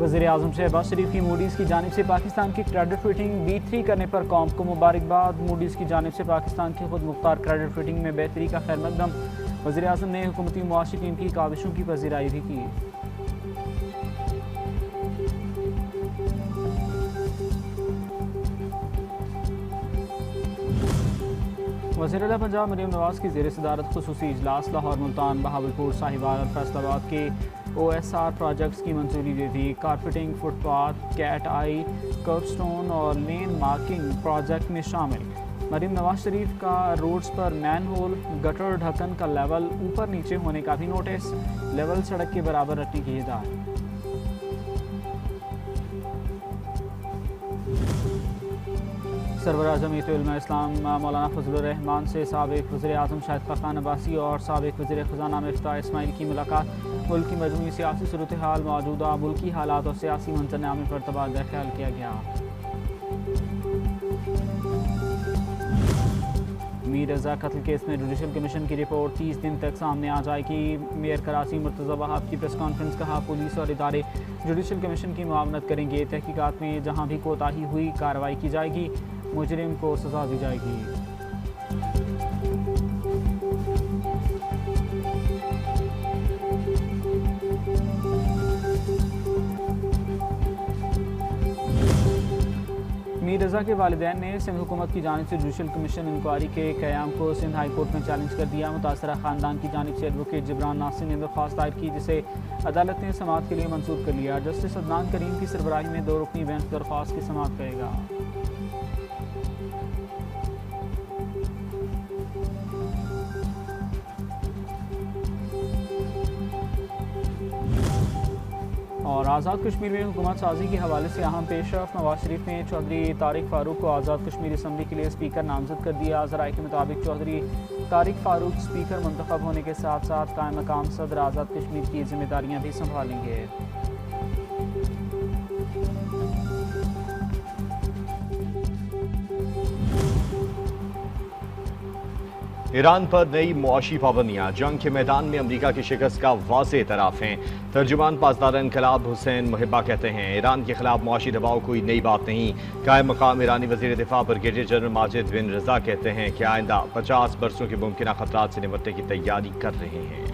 वज़ीर आज़म शहबाज शरीफ की मूडीज़ की जानिब से पाकिस्तान की क्रेडिट रेटिंग B3 करने पर कौम को मुबारकबाद। मूडीज़ की जानिब से पाकिस्तान की खुद मुख्तार क्रेडिट रेटिंग में बेहतरी का खैर मकदम। वज़ीर आज़म ने हुकूमती मुआशी टीम की काविशों की पज़ीराई भी की। वज़ीर-ए-आला पंजाब मरीम नवाज़ की ज़ेर सदारत खुसूसी इजलास लाहौर, मुल्तान, बहावलपुर, साहिवाल और फैसलाबाद के OSR प्रोजेक्ट्स की मंजूरी दे दी। कारपेटिंग, फुटपाथ, कैट आई, कर्बस्टोन और लेन मार्किंग प्रोजेक्ट में शामिल। मरीम नवाज शरीफ का रोड्स पर मैन होल, गटर, ढक्कन का लेवल ऊपर नीचे होने का भी नोटिस। लेवल सड़क के बराबर रखने की हिदायत। सरवराज़ जमीयत उलमा इस्लाम मौलाना फजलुर रहमान से साबिक़ वज़ीर आज़म शाहिद खाक़ान अब्बासी और साबिक़ वज़ीर ख़ज़ाना मिफ्ताह इस्माइल की मुलाकात। मुल्क की मजमूई सियासी सूरत हाल, मौजूदा मुल्की हालात और सियासी मंजरनामे पर तबादला ख्याल किया गया। मीर रज़ा कत्ल केस में जुडिशल कमीशन की रिपोर्ट 30 दिन तक सामने आ जाएगी। मेयर कराची मुर्तज़ा वहाब की प्रेस कॉन्फ्रेंस। कहा, पुलिस और इदारे जुडिशल कमीशन की मुआवनत करेंगे। तहकीकात में जहाँ भी कोताही हुई कार्रवाई की जाएगी, मुजरिम को सजा दी जाएगी। मीर रज़ा के वालिदैन ने सिंध हुकूमत की जानिब से जुडिशल कमीशन इंक्वायरी के क़याम को सिंध हाई कोर्ट में चैलेंज कर दिया। मुतासरा ख़ानदान की जानिब से एडवोकेट जिब्रान नासिर ने दरख्वास्त दायर की, जिसे अदालत ने समाअत के लिए मंसूर कर लिया। जस्टिस अदनान करीम की सरबराही में 2 रुकनी बेंच दरख्वास्त की समाअत करेगा। और आज़ाद कश्मीर में हुकूमत साजी के हवाले से अहम पेशरफ। नवाज शरीफ ने चौधरी तारिक फ़ारूक को आज़ाद कश्मीर असम्बली के लिए स्पीकर नामजद कर दिया। ज़राए के मुताबिक चौधरी तारिक फ़ारूक स्पीकर मुंतखब होने के साथ साथ कायम मकाम सदर आज़ाद कश्मीर की जिम्मेदारियाँ भी संभालेंगे। ईरान पर नई मुआशी पाबंदियां जंग के मैदान में अमरीका की शिकस्त का वाज़ेह एतराफ़ हैं। तर्जुमान पासदार इनकलाब हुसैन मुहिब्बा कहते हैं, ईरान के खिलाफ मुआशी दबाव कोई नई बात नहीं। कायम मकाम ईरानी वज़ीर दिफा ब्रिगेडियर जनरल माजिद बिन रज़ा कहते हैं कि आइंदा 50 बरसों के मुमकिन खतरात से निपटने की तैयारी कर रहे हैं।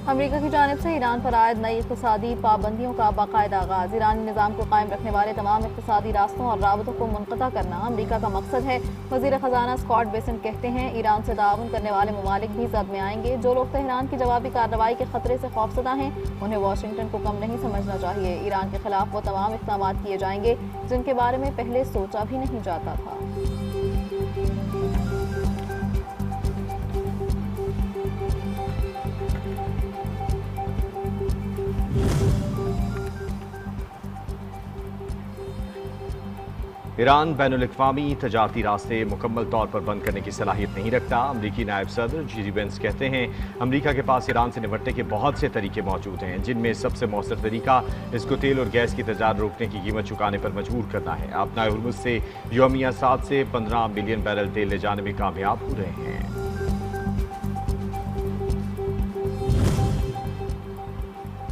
अमेरिका की जानिब से ईरान पर आयद नई इक़्तिसादी पाबंदियों का बाकायदा आगाज़। ईरानी निज़ाम को कायम रखने वाले तमाम इक़्तिसादी रास्तों और राबतों को मुनक़ता करना अमेरिका का मकसद है। वज़ीर ख़ज़ाना स्कॉट बेसेंट कहते हैं, ईरान से ताउन करने वाले ममालिक भी ज़द में आएंगे। जो लोग तेहरान की जवाबी कार्रवाई के ख़तरे से खौफज़दा हैं, उन्हें वाशिंगटन को कम नहीं समझना चाहिए। ईरान के खिलाफ वो तमाम इक़दाम किए जाएंगे जिनके बारे में पहले सोचा भी नहीं जाता था। ईरान बैनुल-अक़वामी तजारती रास्ते मुकम्मल तौर पर बंद करने की सलाहियत नहीं रखता। अमरीकी नायब सदर जी वेंस कहते हैं, अमरीका के पास ईरान से निपटने के बहुत से तरीके मौजूद हैं, जिनमें सबसे मौसर तरीका इसको तेल और गैस की तजारत रोकने की कीमत चुकाने पर मजबूर करना है। अपना हुर्मुज़ से यौमिया 7 से 15 मिलियन बैरल तेल ले जाने में कामयाब हो रहे हैं।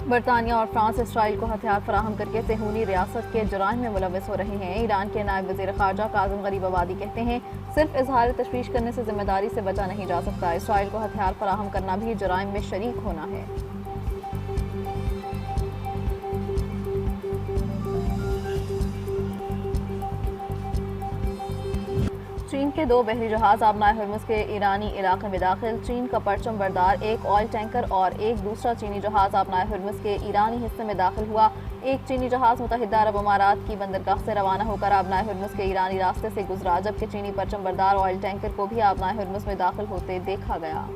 बरतानिया और फ्रांस इसराइल को हथियार फराहम करके सेहूनी रियासत के जराइम में मुलव्वस हो रहे हैं। ईरान के नायब वज़ीर ख़ारजा काज़िम गरीब आबादी कहते हैं, सिर्फ इजहार तशवीश करने से जिम्मेदारी से बचा नहीं जा सकता। इसराइल को हथियार फराहम करना भी जराइम में शरीक होना है। चीन के 2 बहरी जहाज आबनाए हुर्मुज़ के ईरानी इलाके में दाखिल। चीन का परचम बरदार एक ऑयल टैंकर और एक दूसरा चीनी जहाज आबनाए हुर्मुज़ के ईरानी हिस्से में दाखिल हुआ। एक चीनी जहाज मुत्तहिदा अरब अमारात की बंदरगाह से रवाना होकर आबनाए हुर्मुज़ के ईरानी रास्ते से गुजरा, जबकि चीनी परचम बरदार ऑयल टैंकर को भी आबनाए हुर्मुज़ में दाखिल होते देखा गया।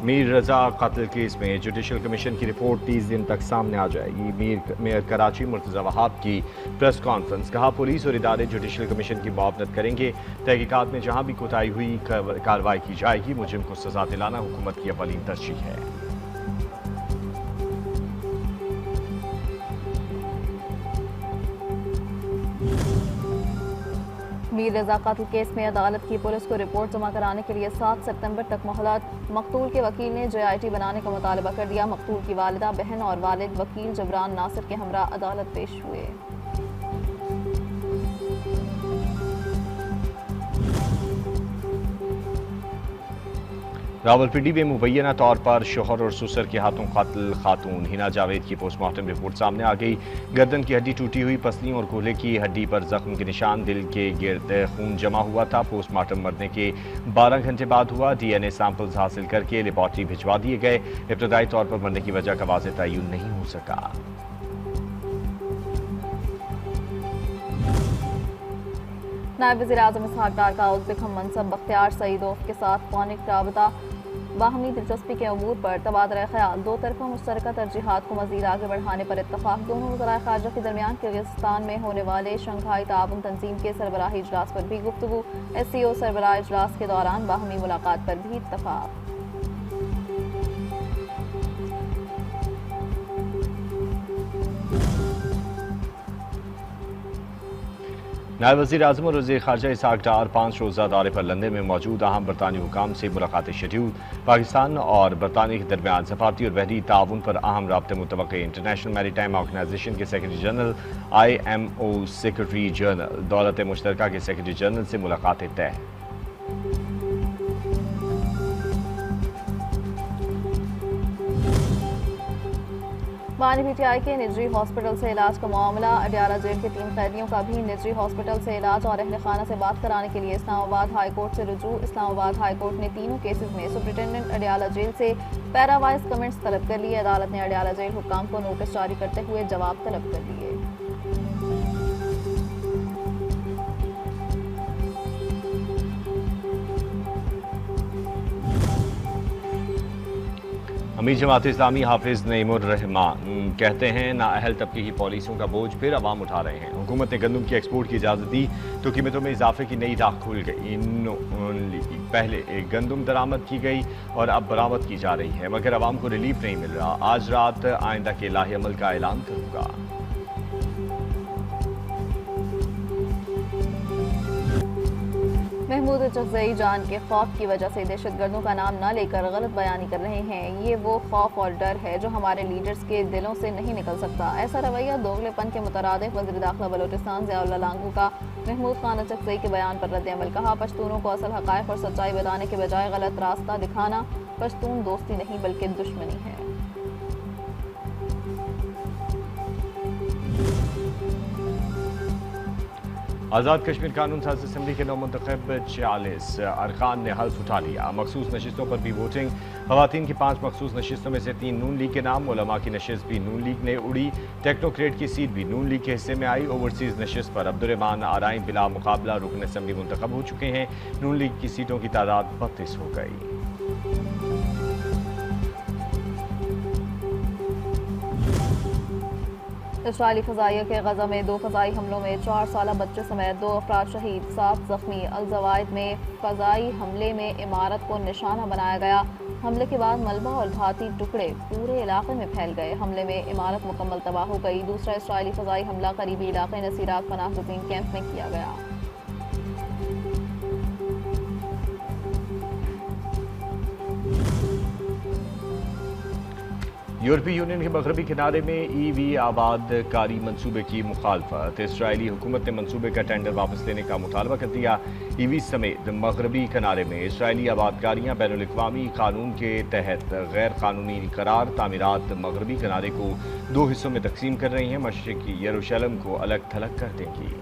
मीर रज़ा कत्ल केस में जुडिशल कमीशन की रिपोर्ट 30 दिन तक सामने आ जाएगी। मेयर कराची मुर्तज़ा वहाब की प्रेस कॉन्फ्रेंस। कहा, पुलिस और इदारे जुडिशल कमीशन की मुआवनत करेंगे। तहकीकात में जहाँ भी कोताही हुई कार्रवाई की जाएगी। मुजरिम को सजा दिलाना हुकूमत की अव्वलीन तरजीह है। मीर रजा कत्ल केस में अदालत की पुलिस को रिपोर्ट जमा कराने के लिए 7 सितंबर तक मोहलत। मकतूल के वकील ने JIT बनाने का मुतालबा कर दिया। मकतूल की वालिदा, बहन और वालिद वकील जबरान नासिर के हमरा अदालत पेश हुए। रावलपिंडी में मुबैना तौर पर शोहर और ससुर के हाथों कत्ल खातून हिना जावेद की पोस्टमार्टम रिपोर्ट सामने आ गई। गर्दन की हड्डी टूटी हुई, पसलियों और कोल्हे की हड्डी पर जख्म के निशान, दिल के गिर्द खून जमा हुआ था। पोस्टमार्टम मरने के 12 घंटे बाद हुआ। DNA सैंपल्स हासिल करके लेबॉर्ट्री भिजवा दिए गए। इब्तदाई तौर पर मरने की वजह का वाज़ेह तय्युन नहीं हो सका। नायब वज़ीर-ए-आज़म इसहाक डार का उज़्बेक मनसब बख्तियार सईदोव के साथ फ़ोनिक राबता, बाहमी दिलचस्पी के अमूर पर तबादला ख्याल, दो तरफा मुश्तरका तरजीहात को मज़ीद आगे बढ़ाने पर इत्तफ़ाक़। दोनों वज़राए ख़ारजा के दरमियान किर्गिस्तान में होने वाले शंघाई ताउन तंजीम के सरबराही इजलास पर भी गुफ्तगू। SCO सरबराह इजलास के दौरान बाहमी मुलाकात पर भी इत्तफ़ाक़। नायब वज़ीर आज़म और वज़ीर ख़ारजा इसहाक डार 5 रोज़ा दौरे पर लंदन में मौजूद। अहम बरतानी हुकाम से मुलाकात शेड्यूल। पाकिस्तान और बरतानिया के दरमियान सफारती और बहरी ताउन पर अहम राब्ते मुतवक्के। इंटरनेशनल मैरीटाइम ऑर्गेनाइजेशन के secretary general, IMO secretary general, दौलत मुश्तरका के सेक्रेटरी जनरल से मुलाकातें तय। बानी PTI के निजी हॉस्पिटल से इलाज का मामला। अडियाला जेल के 3 कैदियों का भी निजी हॉस्पिटल से इलाज और अहल खाना से बात कराने के लिए इस्लामाबाद हाई कोर्ट से रुजू। इस्लामाबाद हाई कोर्ट ने तीनों केसेस में सुप्रिटेंडेंट अडियाला जेल से पैरावाइज कमेंट्स तलब कर लिए। अदालत ने अडियाला जेल हुक्काम को नोटिस जारी करते हुए जवाब तलब कर लिए। अमीर जमात इस्लामी हाफिज नईमुर रहमान कहते हैं नाअहल तबके की पॉलिसियों का बोझ फिर अवाम उठा रहे हैं। हुकूमत ने गंदम की एक्सपोर्ट की इजाज़त दी तो कीमतों में इजाफे की नई राह खुल गई। पहले एक गंदम दरामद की गई और अब बरामद की जा रही है, मगर अवाम को रिलीफ नहीं मिल रहा। आज रात आइंदा के लाहे अमल का ऐलान करूँगा। महमूद चकजई जान के खौफ की वजह से दहशतगर्दों का नाम न लेकर गलत बयानी कर रहे हैं। ये वो खौफ और डर है जो हमारे लीडर्स के दिलों से नहीं निकल सकता। ऐसा रवैया दोगलेपन के मुतरादिफ वज़ीर दाखिला बलोचिस्तान ज़ियाउल्लाह लांगू का महमूद खान चकजई के बयान पर रद्द-ए-अमल। कहा, पश्तूनों को असल हक़ाइक़ और सच्चाई बताने के बजाय गलत रास्ता दिखाना पश्तून दोस्ती नहीं बल्कि दुश्मनी है। आज़ाद कश्मीर कानून साज असम्बली के नौमुंतखब 46 अरकान ने हल्फ उठा लिया। मखसूस नशिस्तों पर भी वोटिंग। ख़वातीन की 5 मखसूस नशिस्तों में से 3 नून लीग के नाम। उलमा की नशिस्त भी नून लीग ने उड़ी। टेक्नोक्रेट की सीट भी नून लीग के हिस्से में आई। ओवरसीज़ नशिस्त पर अब्दुर्रहमान आराइन बिला मुकाबला रुकन असम्बली मुंतखब हो चुके हैं। नून लीग की सीटों की तादाद 32 हो गई। इस्राइली फ़ज़ाइया के गज़ा में 2 फ़ज़ाई हमलों में 4 साला बच्चे समेत 2 अफराद शहीद, 7 ज़ख्मी। अल-ज़वाइद में फ़ज़ाई हमले में इमारत को निशाना बनाया गया। हमले के बाद मलबा और धाती टुकड़े पूरे इलाके में फैल गए। हमले में इमारत मुकम्मल तबाह हो गई। दूसरा इस्राइली फ़ज़ाई हमला करीबी इलाके नसीरात पनाह गुज़ीन कैंप में किया गया। यूरोपीय यूनियन के मगरबी किनारे में EV आबादकारी मंसूबे की मुखालफत। इसराइली हुकूमत ने मंसूबे का टेंडर वापस लेने का मुतालबा कर दिया। EV समेत मगरबी किनारे में इसराइली आबादकारियाँ बैनुल-अक़वामी कानून के तहत गैर कानूनी करार तामीरात मगरबी किनारे को 2 हिस्सों में तकसीम कर रही हैं। मशरिकी यरूशलेम को अलग थलग कर देंगी।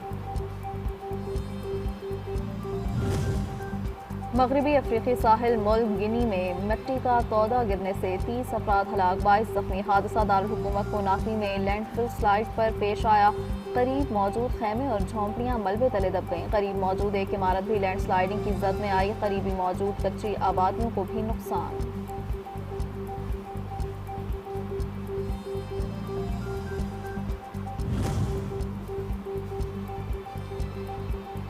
मगरबी अफ्रीकी साहिल मुल्क गिनी में मिट्टी का तौदा गिरने से 30 अफराद हलाक, 22 जख्मी। हादसा दारुल-हुकूमत कोनाक्री में लैंडफिल स्लाइड पर पेश आया। करीब मौजूद खैमे और झोंपड़ियां मलबे तले दब गईं। करीब मौजूद एक इमारत भी लैंडस्लाइडिंग की जद में आई। करीबी मौजूद कच्ची आबादियों को भी नुकसान।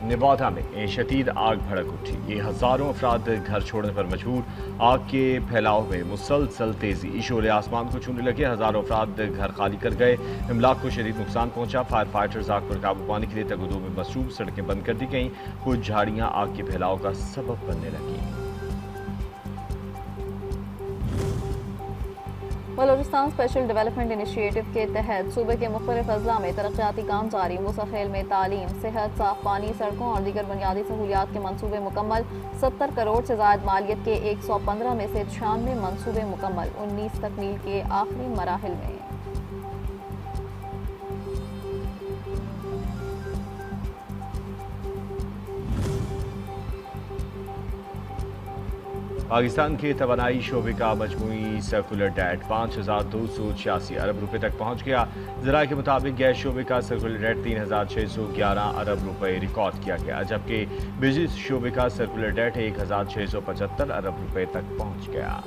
नेवादा में शदीद आग भड़क उठी। ये हजारों अफराद घर छोड़ने पर मजबूर। आग के फैलाव में मुसलसल तेजी, शोले आसमान को छूने लगे। हजारों अफराद घर खाली कर गए। इमलाक को शदीद नुकसान पहुंचा। फायर फाइटर्स आग पर काबू पाने के लिए तगदो में मसरूफ। सड़कें बंद कर दी गईं। कुछ झाड़ियां आग के फैलाव का सबब बनने लगी। बलूचिस्तान स्पेशल डेवलपमेंट इनिशिएटिव के तहत सूबे के मुख्तलिफ अजला में तरक्याती काम जारी। मूसाखेल में तालीम, सेहत, साफ पानी, सड़कों और दीगर बुनियादी सहूलियात के मनसूबे मुकम्मल। 70 करोड़ से ज़ायद मालियत के 115 में से 96 मनसूबे मुकम्मल। 19 तकमील के आखिरी मराहिल में। पाकिस्तान के तवानाई शोबे का मजमूई सर्कुलर डेट 5,286 अरब रुपए तक पहुंच गया। ज़राए के मुताबिक गैस शोबे का सर्कुलर डेट 3,611 अरब रुपए रिकॉर्ड किया गया, जबकि बिजली शोबे का सर्कुलर डेट 1,675 अरब रुपए तक पहुंच गया।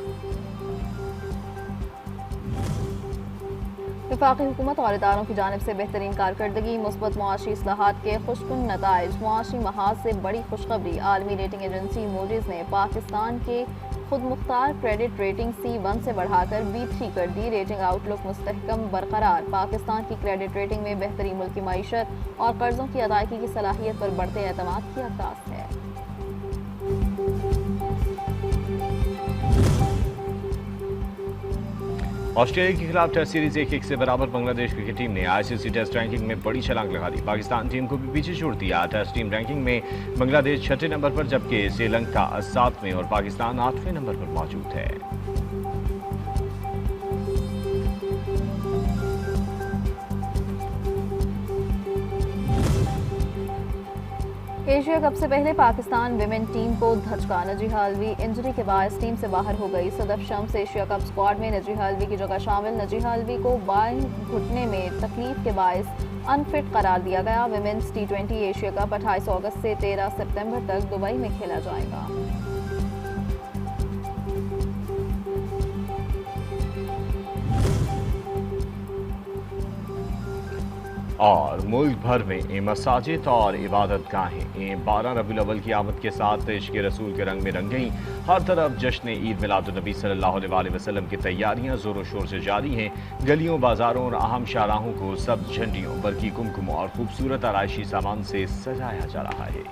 वफाकी हुकूमत और इदारों की जानिब से बेहतरीन कारकर्दगी, मुस्बत मुआशी इस्लाहात के खुशकुन नताइज, मुआशी महाज से बड़ी खुशखबरी। आलमी रेटिंग एजेंसी मूडीज़ ने पाकिस्तान के खुद मुख्तार क्रेडिट रेटिंग C1 से बढ़ाकर B3 कर दी। रेटिंग आउटलुक मुस्तहकम बरकरार। पाकिस्तान की क्रेडिट रेटिंग में बेहतरी मुल्की मईशत और कर्जों की अदायगी की सलाहियत पर बढ़ते एतमाद की अक्कास है। ऑस्ट्रेलिया के खिलाफ टेस्ट सीरीज 1-1 से बराबर। बांग्लादेश क्रिकेट टीम ने ICC टेस्ट रैंकिंग में बड़ी छलांग लगा दी। पाकिस्तान टीम को भी पीछे छोड़ दिया। टेस्ट टीम रैंकिंग में बांग्लादेश 6ठे नंबर पर, जबकि श्रीलंका 7वें और पाकिस्तान 8वें नंबर पर मौजूद है। एशिया कप से पहले पाकिस्तान विमेन टीम को धचका। नजीहा अलवी इंजरी के बायस टीम से बाहर हो गई। Sadaf Shams Asia cup squad में नजीहा अलवी की जगह शामिल। नजीहा अलवी को बाएं घुटने में तकलीफ के बायस अनफिट करार दिया गया। विमेंस T20 एशिया कप 28 अगस्त से 13 सितंबर तक दुबई में खेला जाएगा। और मुल्क भर में मसाजिद और इबादत गाहें 12 रबीउल अव्वल की आमद के साथ इश्क़ रसूल के रंग में रंग गईं। हर तरफ जश्न ईद मिलादुन्नबी सल्लल्लाहु अलैहि वसल्लम की तैयारियां ज़ोरों शोर से जारी हैं। गलियों, बाजारों और अहम शाहराहों को सब्ज़ झंडियों, बरकी कुमकुम और खूबसूरत आराइशी सामान से सजाया जा रहा है।